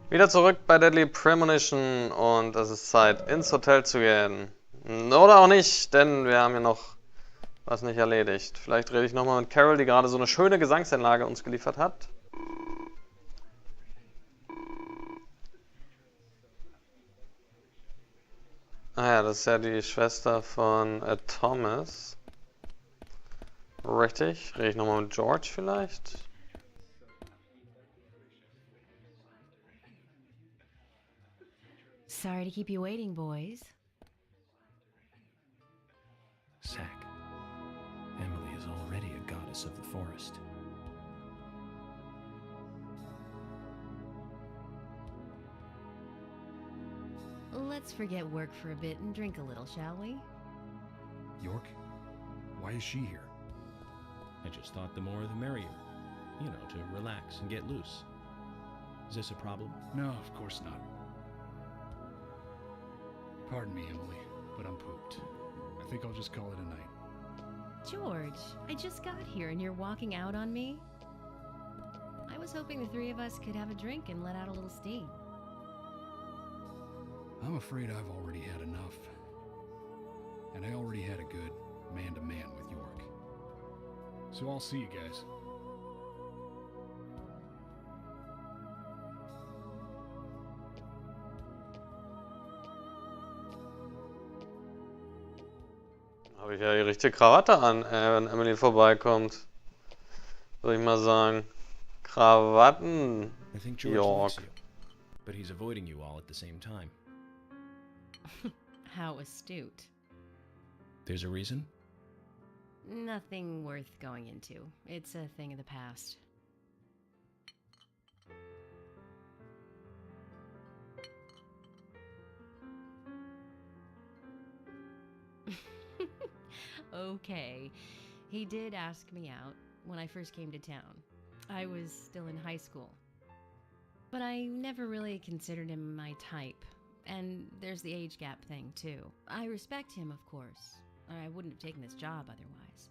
Wieder zurück bei Deadly Premonition und es ist Zeit, ins Hotel zu gehen. Oder auch nicht, denn wir haben hier noch was nicht erledigt. Vielleicht rede ich nochmal mit Carol, die gerade so eine schöne Gesangseinlage uns geliefert hat. Ah ja, das ist ja die Schwester von Thomas. Richtig. Rede ich nochmal mit George vielleicht? Sorry to keep you waiting, boys. Sack. Emily is already a goddess of the forest. Let's forget work for a bit and drink a little, shall we? York? Why is she here? I just thought the more the merrier. You know, to relax and get loose. Is this a problem? No, of course not. Pardon me, Emily, but I'm pooped. I think I'll just call it a night. George, I just got here and you're walking out on me? I was hoping the three of us could have a drink and let out a little steam. I'm afraid I've already had enough. And I already had a good man-to-man with York. So I'll see you guys. Habe ich ja die richtige Krawatte an, wenn Emily vorbeikommt. Würde ich mal sagen. Krawatten, I think George York. likes you, but he's avoiding you all at the same time. How astute. There's a reason? Nothing worth going into. It's a thing of the past. Okay. He did ask me out when I first came to town. I was still in high school. But I never really considered him my type. And there's the age gap thing, too. I respect him, of course. Or I wouldn't have taken this job otherwise.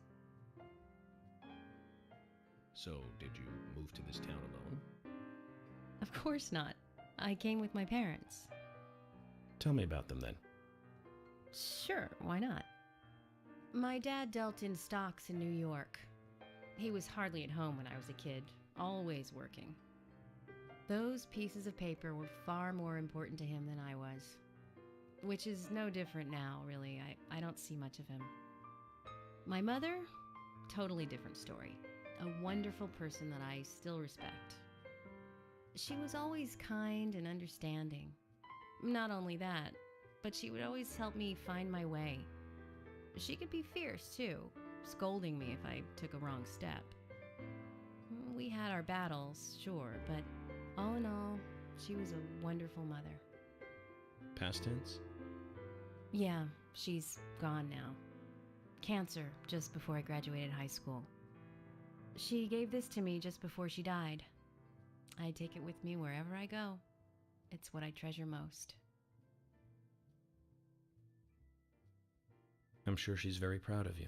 So, did you move to this town alone? Of course not. I came with my parents. Tell me about them then. Sure, why not? My dad dealt in stocks in New York. He was hardly at home when I was a kid, always working. Those pieces of paper were far more important to him than I was. Which is no different now, really. I don't see much of him. My mother? Totally different story. A wonderful person that I still respect. She was always kind and understanding. Not only that, but she would always help me find my way. She could be fierce, too, scolding me if I took a wrong step. We had our battles, sure, but all in all, she was a wonderful mother. Past tense? Yeah, she's gone now. Cancer, just before I graduated high school. She gave this to me just before she died. I take it with me wherever I go. It's what I treasure most. I'm sure she's very proud of you.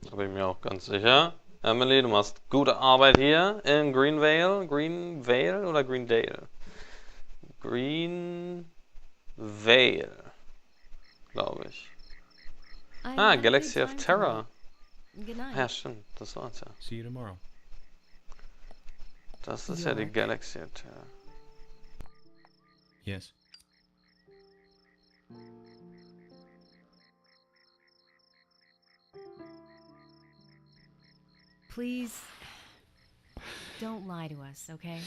Da bin ich mir auch ganz sicher. Emily, du machst gute Arbeit hier in Greenvale. Greenvale oder Greendale? Greenvale, glaube ich. Ah, Galaxy of Terror. Good night. Ja, stimmt. Das war's ja. See you tomorrow. Das ist ja die York. Galaxy of Terror. Yes. Please, don't lie to us, okay?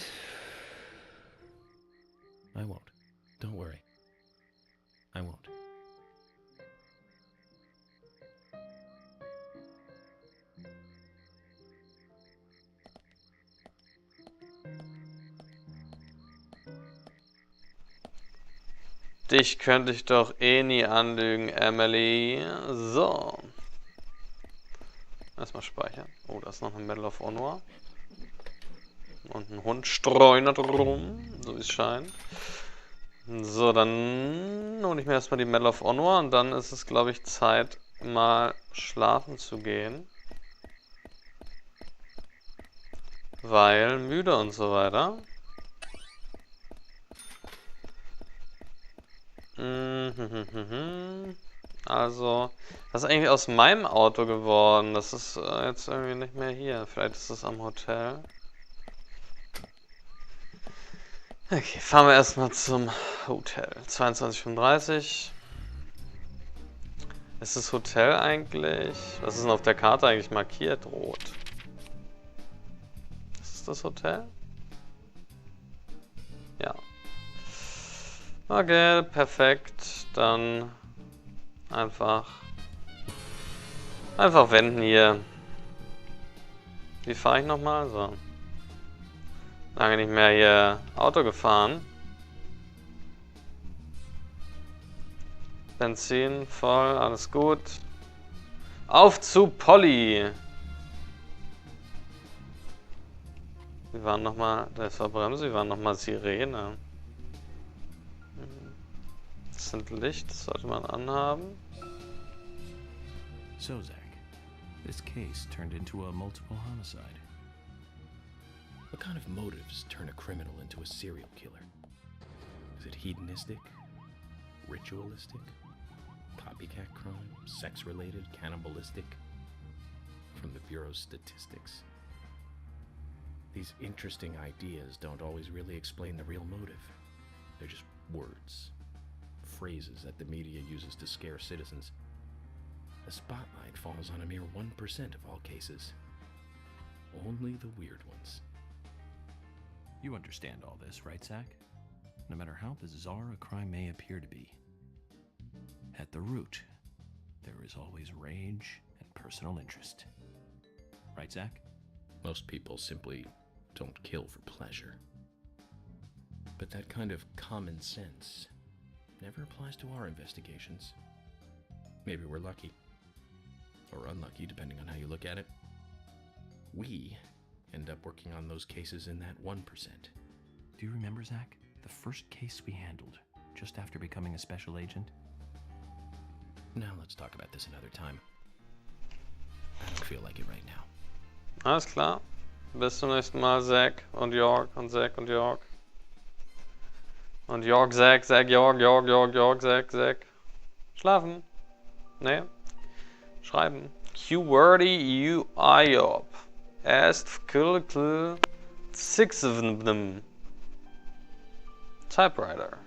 I won't. Don't worry. I won't. Dich könnte ich doch eh nie anlügen, Emily. So. Erstmal speichern. Oh, da ist noch ein Medal of Honor. Und ein Hund streunert rum, so wie es scheint. So, dann hole ich mir erstmal die Medal of Honor und dann ist es, glaube ich, Zeit, mal schlafen zu gehen. Weil müde und so weiter. Also, das ist eigentlich aus meinem Auto geworden. Das ist jetzt irgendwie nicht mehr hier. Vielleicht ist es am Hotel. Okay, fahren wir erstmal zum Hotel. 22:35. Ist das Hotel eigentlich... Was ist denn auf der Karte eigentlich markiert? Rot. Ist das Hotel? Ja. Okay, perfekt. Dann einfach wenden hier. Wie fahre ich nochmal? So. Lange nicht mehr hier Auto gefahren. Benzin voll, alles gut. Auf zu Polly! Wir waren nochmal, das war Bremse, wir waren nochmal Sirene. Das sind Licht, das sollte man anhaben. So, Zach, this case turned into a multiple homicide. What kind of motives turn a criminal into a serial killer? Is it hedonistic? Ritualistic? Copycat crime? Sex-related? Cannibalistic? From the Bureau's statistics. These interesting ideas don't always really explain the real motive. They're just words. Phrases that the media uses to scare citizens. The spotlight falls on a mere 1% of all cases. Only the weird ones. You understand all this, right, Zach? No matter how bizarre a crime may appear to be, at the root, there is always rage and personal interest. Right, Zach? Most people simply don't kill for pleasure. But that kind of common sense never applies to our investigations. Maybe we're lucky. Or unlucky, depending on how you look at it. We end up working on those cases in that 1%. Do you remember, Zach? The first case we handled, just after becoming a special agent? Now let's talk about this another time. I don't feel like it right now. Alles klar. Bis zum nächsten Mal, Zack und York und Zack und York. Und York, Zack, Zack, York, York, York, York, Zack, Zack. Schlafen. Nee. Schreiben. Q-wordy U-I-O-P. Erst Kill 6 of them. Typewriter.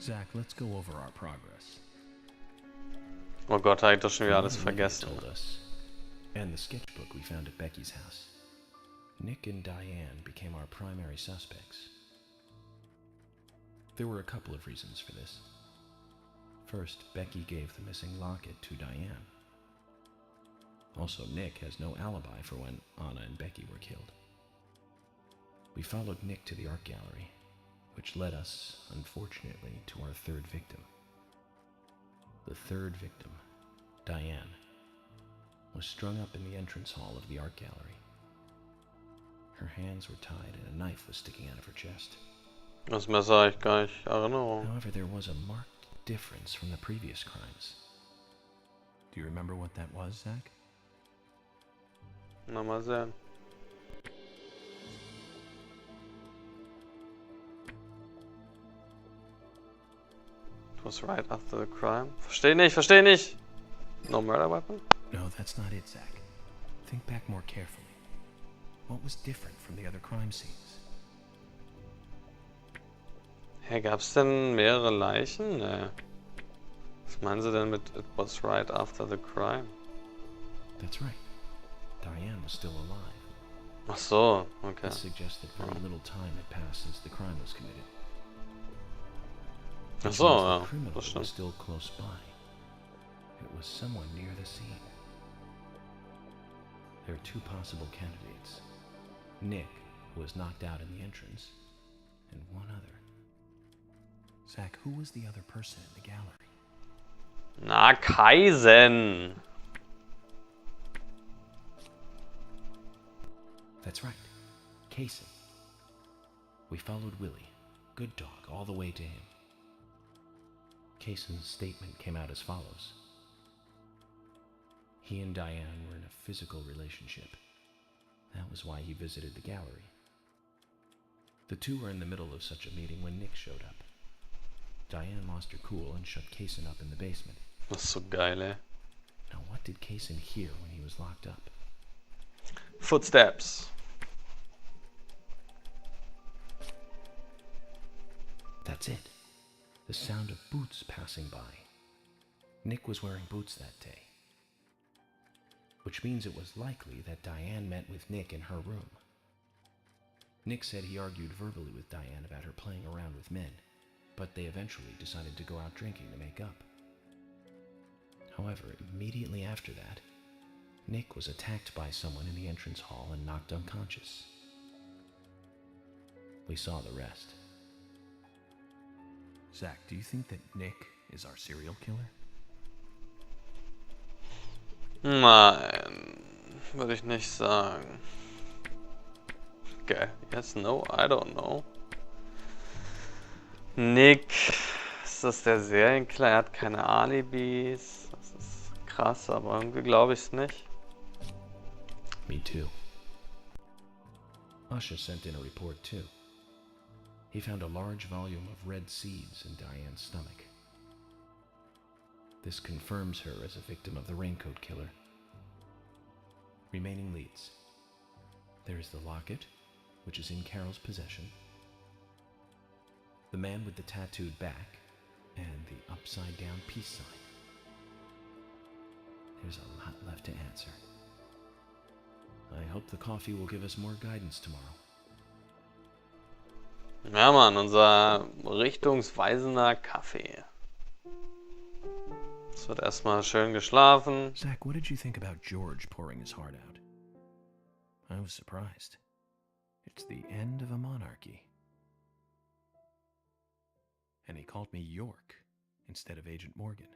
Zach, let's go over our progress. Oh Gott, habe ich doch schon wieder alles From what Nick vergessen. told us, and the sketchbook we found at Becky's house, Nick and Diane became our primary suspects. There were a couple of reasons for this. First, Becky gave the missing locket to Diane. Also, Nick has no alibi for when Anna and Becky were killed. We followed Nick to the art gallery, which led us, unfortunately, to our third victim. The third victim, Diane, was strung up in the entrance hall of the art gallery. Her hands were tied and a knife was sticking out of her chest. Das Messer habe ich gar nicht Erinnerung. However, there was a marked difference from the previous crimes. Do you remember what that was, Zach? Na, mal sehen. It was right after the crime. Versteh nicht! No murder weapon? No, that's not it, Zach. Think back more carefully. What was different from the other crime scenes? Hey, gab's denn mehrere Leichen? Nee. Was meinen Sie denn mit it was right after the crime? That's right. Diane was still alive. Ach so, okay. This suggests that very little time had passed since the crime was committed. Ach Which so, means ja, the criminal das was stimmt. still close by. It was someone near the scene. There are two possible candidates. Nick, who was knocked out in the entrance, and one other. Zach, who was the other person in the gallery? Na, Kaisen! That's right, Kaysen. We followed Willie, good dog, all the way to him. Caison's statement came out as follows. He and Diane were in a physical relationship. That was why he visited the gallery. The two were in the middle of such a meeting when Nick showed up. Diane lost her cool and shut Caison up in the basement. Das ist so geil, ey. Now what did Caison hear when he was locked up? Footsteps. That's it. The sound of boots passing by. Nick was wearing boots that day. Which means it was likely that Diane met with Nick in her room. Nick said he argued verbally with Diane about her playing around with men, but they eventually decided to go out drinking to make up. However, immediately after that, Nick was attacked by someone in the entrance hall and knocked unconscious. We saw the rest. Zach, do you think that Nick is our serial killer? Nein, würde ich nicht sagen. Okay, yes, no, I don't know. Nick, ist das der Serienkiller? Er hat keine Alibis. Das ist krass, aber irgendwie glaube ich es nicht. Me too. Usher sent in a report too. He found a large volume of red seeds in Diane's stomach. This confirms her as a victim of the Raincoat Killer. Remaining leads. There is the locket, which is in Carol's possession, the man with the tattooed back, and the upside-down peace sign. There's a lot left to answer. I hope the coffee will give us more guidance tomorrow. Ja, Mann, unser richtungsweisender Kaffee. Es wird erstmal schön geschlafen. Zach, what did you think about George pouring his heart out? I was surprised. It's the end of a monarchy. And he called me York instead of Agent Morgan.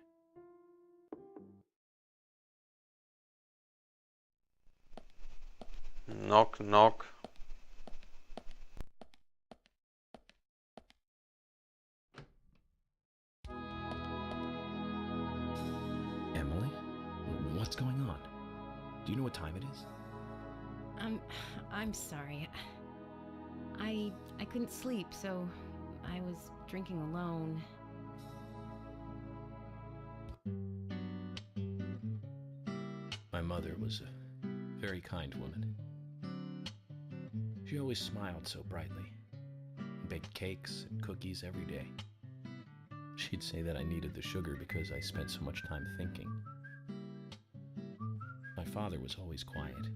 Knock, knock. Emily? What's going on? Do you know what time it is? I'm sorry. I couldn't sleep, so I was drinking alone. My mother was a very kind woman. She always smiled so brightly, and baked cakes and cookies every day. She'd say that I needed the sugar because I spent so much time thinking. My father was always quiet.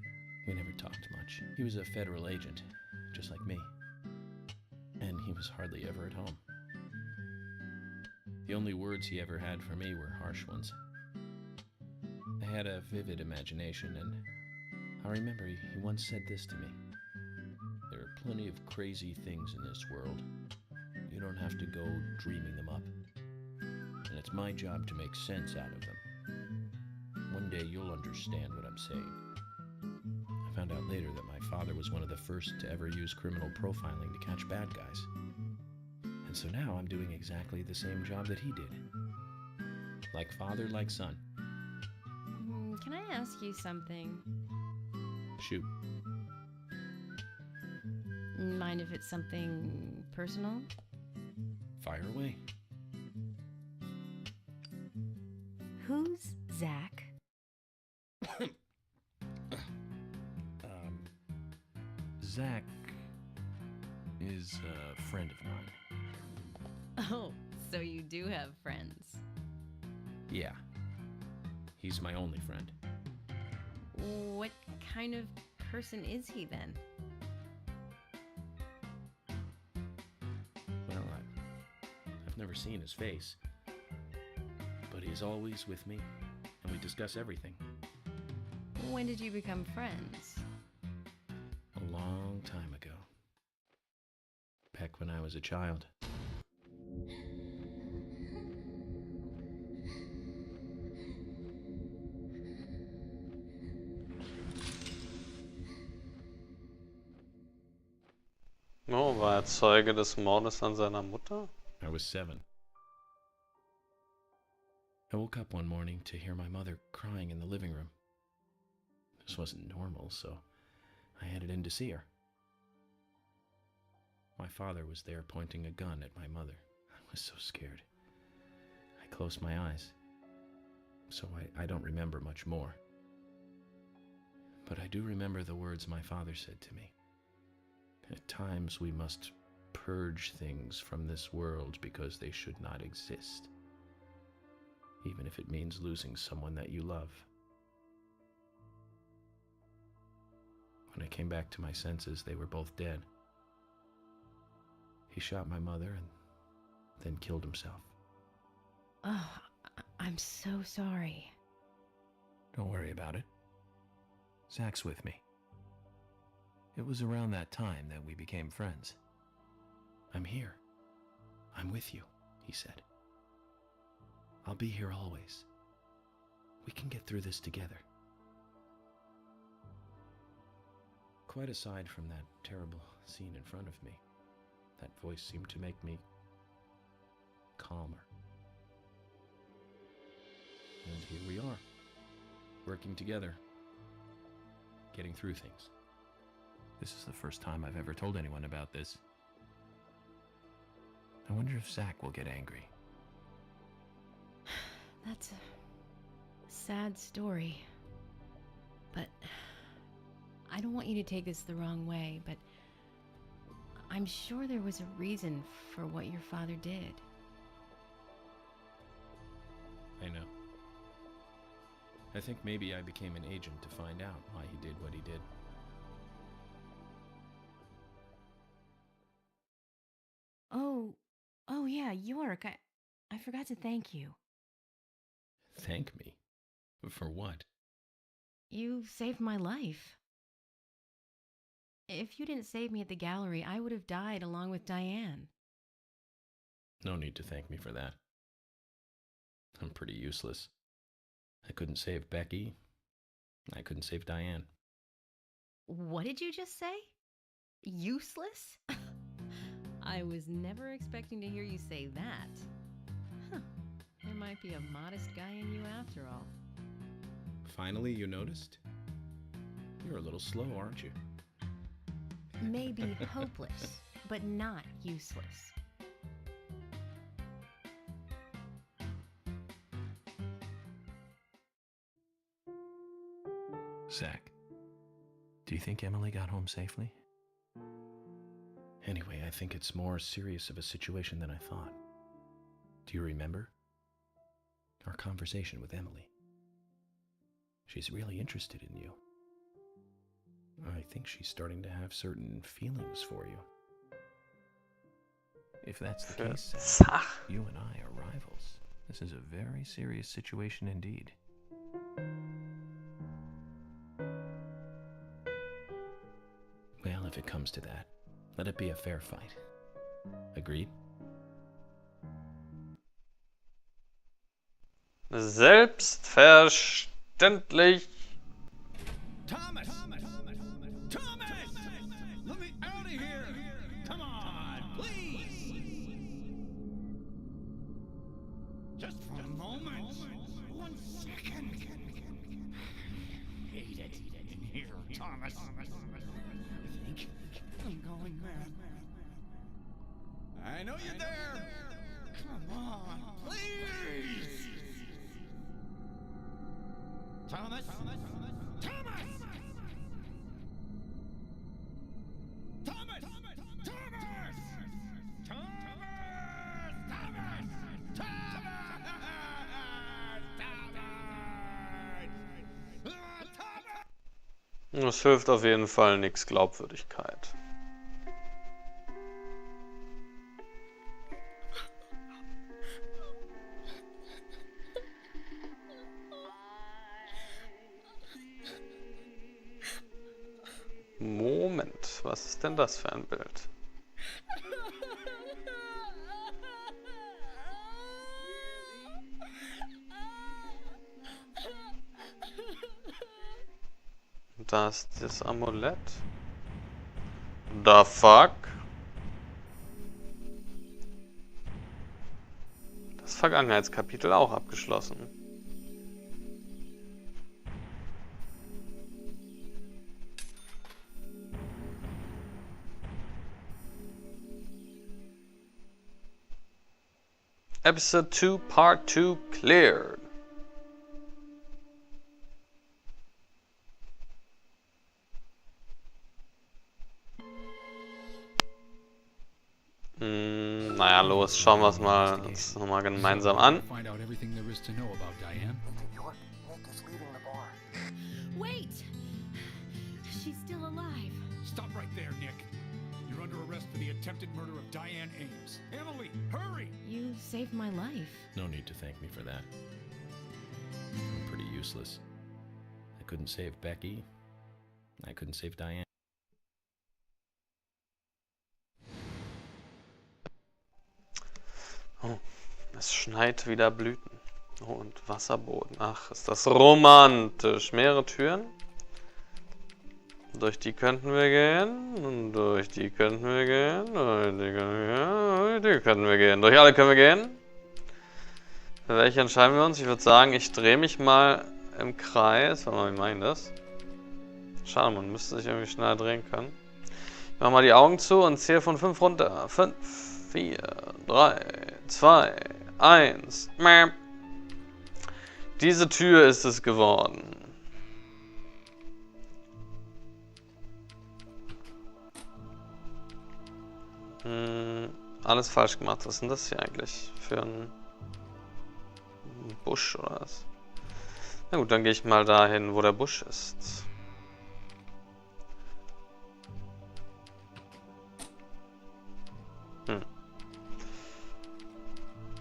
We never talked much. He was a federal agent, just like me. And he was hardly ever at home. The only words he ever had for me were harsh ones. I had a vivid imagination, and I remember he once said this to me. There are plenty of crazy things in this world. You don't have to go dreaming them up. And it's my job to make sense out of them. One day you'll understand what I'm saying. I found out later that my father was one of the first to ever use criminal profiling to catch bad guys. And so now I'm doing exactly the same job that he did. Like father, like son. Can I ask you something? Shoot. Mind if it's something personal? Fire away. Who's Zach? Zach is a friend of mine. Oh, so you do have friends. Yeah. He's my only friend. What kind of person is he then? Well, I've never seen his face. But he's always with me, and we discuss everything. When did you become friends? A long time ago. Back when I was a child. Oh, war er Zeuge des Mordes an seiner Mutter? I was 7. I woke up one morning to hear my mother crying in the living room. This wasn't normal, so I headed in to see her. My father was there pointing a gun at my mother. I was so scared. I closed my eyes, so I don't remember much more. But I do remember the words my father said to me. At times we must purge things from this world because they should not exist, even if it means losing someone that you love. When I came back to my senses, they were both dead. He shot my mother and then killed himself. Oh, I'm so sorry. Don't worry about it. Zach's with me. It was around that time that we became friends. I'm here. I'm with you, he said. I'll be here always. We can get through this together. Quite aside from that terrible scene in front of me, that voice seemed to make me calmer. And here we are, working together, getting through things. This is the first time I've ever told anyone about this. I wonder if Zach will get angry. That's a sad story. But I don't want you to take this the wrong way, but I'm sure there was a reason for what your father did. I know. I think maybe I became an agent to find out why he did what he did. Oh yeah, York, I forgot to thank you. Thank me? For what? You saved my life. If you didn't save me at the gallery, I would have died along with Diane. No need to thank me for that. I'm pretty useless. I couldn't save Becky. I couldn't save Diane. What did you just say? Useless? I was never expecting to hear you say that. Huh. There might be a modest guy in you after all. Finally, you noticed? You're a little slow, aren't you? Maybe hopeless, but not useless. Zach, do you think Emily got home safely? Anyway, I think it's more serious of a situation than I thought. Do you remember our conversation with Emily? She's really interested in you. I think she's starting to have certain feelings for you. If that's the case, Zach, you and I are rivals. This is a very serious situation indeed. Well, if it comes to that, let it be a fair fight. Agreed? Selbstverständlich. Thomas! Thomas! Let me out of here! Come on, please! Just for a moment. 1 second. Hate it in here, Thomas. I think I'm going mad. I know you're there! Come on, please! Thomas! Thomas! Thomas! Thomas! Das hilft auf jeden Fall nix Glaubwürdigkeit. Moment, was ist denn das für ein Bild? Da ist das Amulett. The fuck? Vergangenheitskapitel auch abgeschlossen. Episode 2, Part 2 cleared. Naja, los, schauen wir uns nochmal gemeinsam an. Find out everything there is to know about Diane. York, Nick is leaving the bar. Wait! She's still alive. Stop right there, Nick. You're under arrest for the attempted murder of Diane Ames. Emily, hurry! You saved my life. No need to thank me for that. I'm pretty useless. I couldn't save Becky. I couldn't save Diane. Oh, es schneit wieder Blüten. Oh, und Wasserboden. Ach, ist das romantisch. Mehrere Türen. Durch die könnten wir gehen. Und durch die könnten wir gehen. Durch die könnten wir gehen. Durch alle können wir gehen. Für welche entscheiden wir uns? Ich würde sagen, ich drehe mich mal im Kreis. Warte mal, wie mache ich das? Schade, man müsste sich irgendwie schneller drehen können. Ich mache mal die Augen zu und zähle von 5 runter. 5, 4, 3, 2, 1. Diese Tür ist es geworden. Alles falsch gemacht. Was ist denn das hier eigentlich für ein Busch oder was? Na gut, dann gehe ich mal dahin, wo der Busch ist.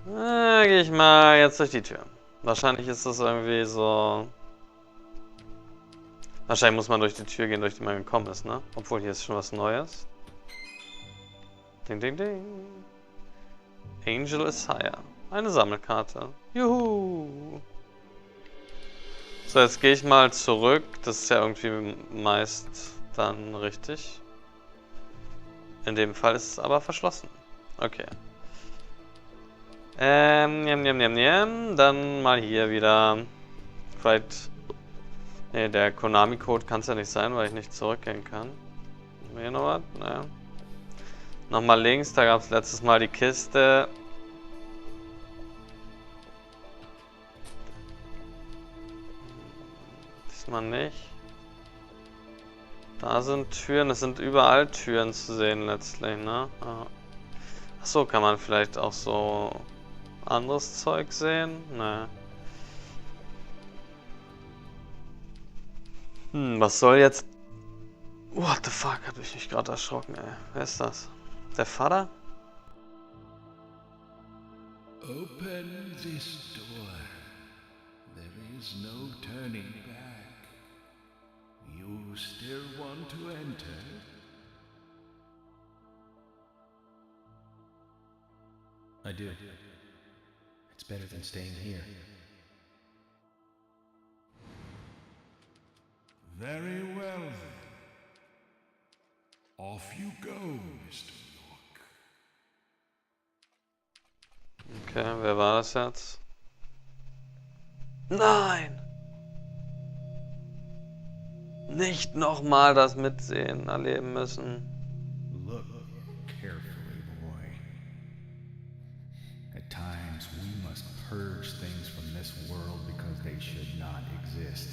Gehe ich mal jetzt durch die Tür. Wahrscheinlich ist das irgendwie so... Wahrscheinlich muss man durch die Tür gehen, durch die man gekommen ist, ne? Obwohl hier ist schon was Neues. Ding, ding, ding. Angel is higher. Eine Sammelkarte. Juhu! So, jetzt gehe ich mal zurück. Das ist ja irgendwie meist dann richtig. In dem Fall ist es aber verschlossen. Okay. Dann mal hier wieder. Vielleicht. Ne, der Konami-Code kann es ja nicht sein, weil ich nicht zurückgehen kann. Haben wir hier noch was? Naja. Nochmal links, da gab es letztes Mal die Kiste. Diesmal nicht. Da sind Türen, es sind überall Türen zu sehen letztlich, ne? Achso, kann man vielleicht auch so anderes Zeug sehen? Ne. Was soll jetzt... What the fuck, hab ich mich gerade erschrocken, ey. Wer ist das? Der Vater? Open this door. There is no turning back. You still want to enter? I do. It's better than staying here. Very well then. Off you go, Mr. York. Okay, wer war das jetzt? Nein! Nicht nochmal das Mitsehen erleben müssen. Look carefully, boy. At times we must purge things from this world because they should not exist.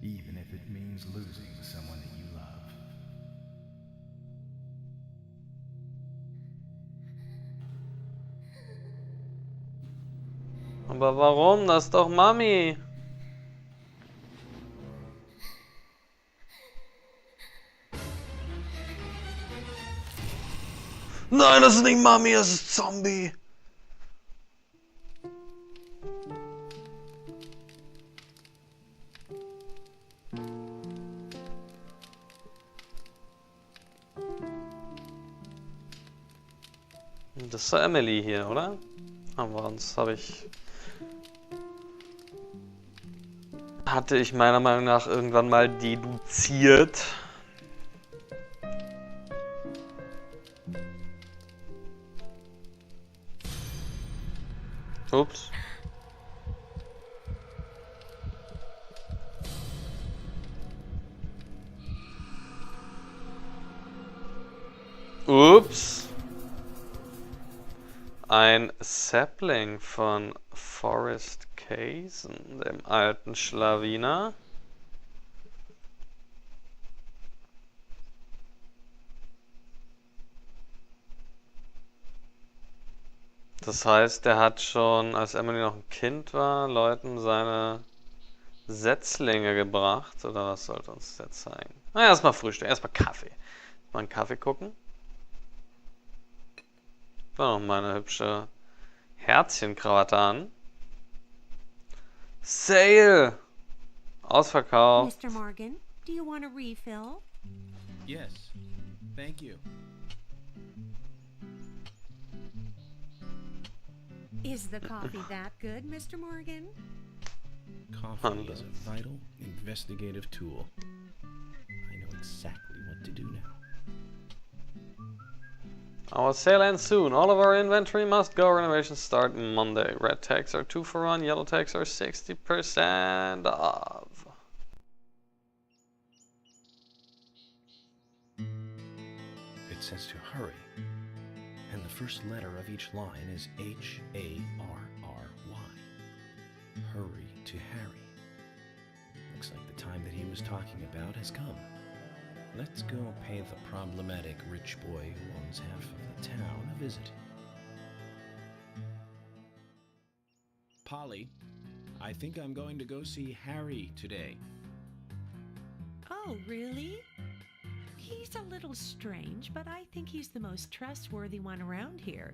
Even if it means losing someone that you love. Aber warum? Das ist doch Mami. Nein, das ist nicht Mami, das ist Zombie. Das ist Emily hier, oder? Aber sonst hatte ich meiner Meinung nach irgendwann mal deduziert. Ups. Ups. Ein Sapling von Forest Cason, dem alten Schlawiner. Das heißt, der hat schon, als Emily noch ein Kind war, Leuten seine Setzlinge gebracht. Oder was sollte uns der zeigen? Na, erstmal Frühstück, erstmal Kaffee. Mal einen Kaffee gucken. War noch meine hübsche Herzchenkrawatte an. Sale! Ausverkauft. Mr. Morgan, do you want a refill? Yes, thank you. Is the coffee that good, Mr. Morgan? Coffee is a vital, investigative tool. I know exactly what to do now. Our sale ends soon. All of our inventory must go. Renovations start Monday. Red tags are 2 for 1. Yellow tags are 60% off. It says to hurry, and the first letter of each line is H-A-R-R-Y. Hurry to Harry. Looks like the time that he was talking about has come. Let's go pay the problematic rich boy who owns half of the town a visit. Polly, I think I'm going to go see Harry today. Oh, really? He's a little strange, but I think he's the most trustworthy one around here.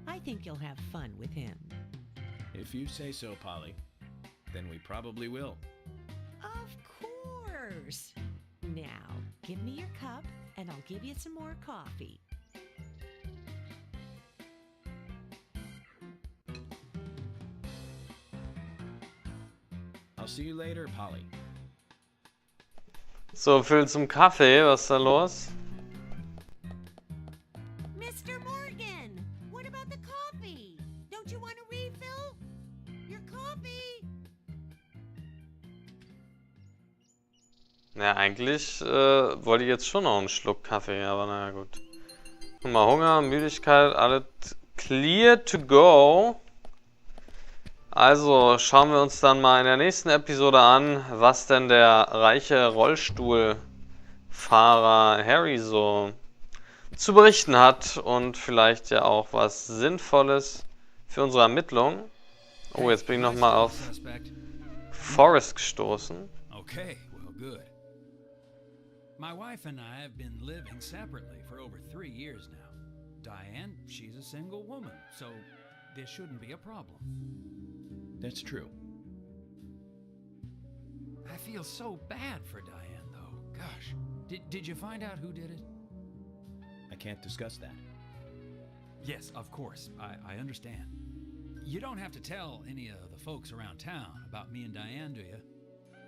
I think you'll have fun with him. If you say so, Polly, then we probably will. Of course! Now, give me your cup, and I'll give you some more coffee. I'll see you later, Polly. So, viel zum Kaffee. Was ist da los? Mr. Morgan, what about the coffee? Don't you want a refill? Your coffee? Ja, eigentlich wollte ich jetzt schon noch einen Schluck Kaffee, aber naja, gut. Guck mal, Hunger, Müdigkeit, alles clear to go. Also schauen wir uns dann mal in der nächsten Episode an, was denn der reiche Rollstuhlfahrer Harry so zu berichten hat und vielleicht ja auch was Sinnvolles für unsere Ermittlungen. Oh, jetzt bin ich nochmal auf Forrest gestoßen. Okay, well, good. My wife and I have been living separately for over 3 years now. Diane, she's a single woman, so this shouldn't be a problem. That's true. I feel so bad for Diane, though. Gosh, did you find out who did it? I can't discuss that. Yes, of course. I understand. You don't have to tell any of the folks around town about me and Diane, do you?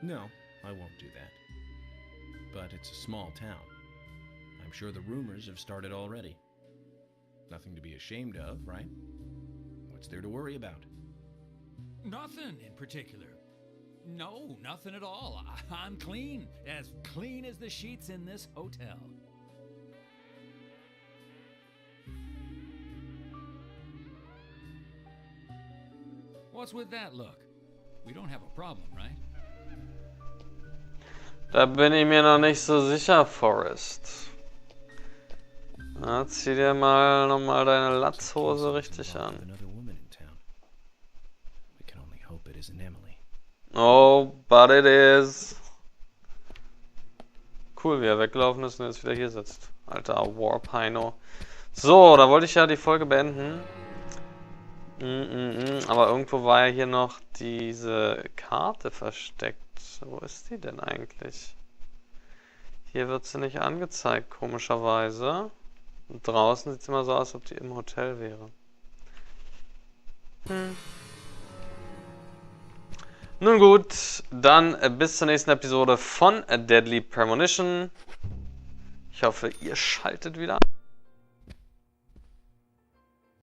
No, I won't do that. But it's a small town. I'm sure the rumors have started already. Nothing to be ashamed of, right? What's there to worry about? Nothing in particular. No, nothing at all. I'm clean as the sheets in this hotel. What's with that look? We don't have a problem, right? Da bin ich mir noch nicht so sicher, Forrest. Na, zieh dir mal nochmal deine Latzhose richtig an. Oh, but it is. Cool, wie er weggelaufen ist und jetzt wieder hier sitzt. Alter Warpino. So, da wollte ich ja die Folge beenden. Aber irgendwo war ja hier noch diese Karte versteckt. Wo ist die denn eigentlich? Hier wird sie nicht angezeigt, komischerweise. Und draußen sieht es immer so aus, als ob die im Hotel wäre. Nun gut, dann bis zur nächsten Episode von A Deadly Premonition. Ich hoffe, ihr schaltet wieder ein.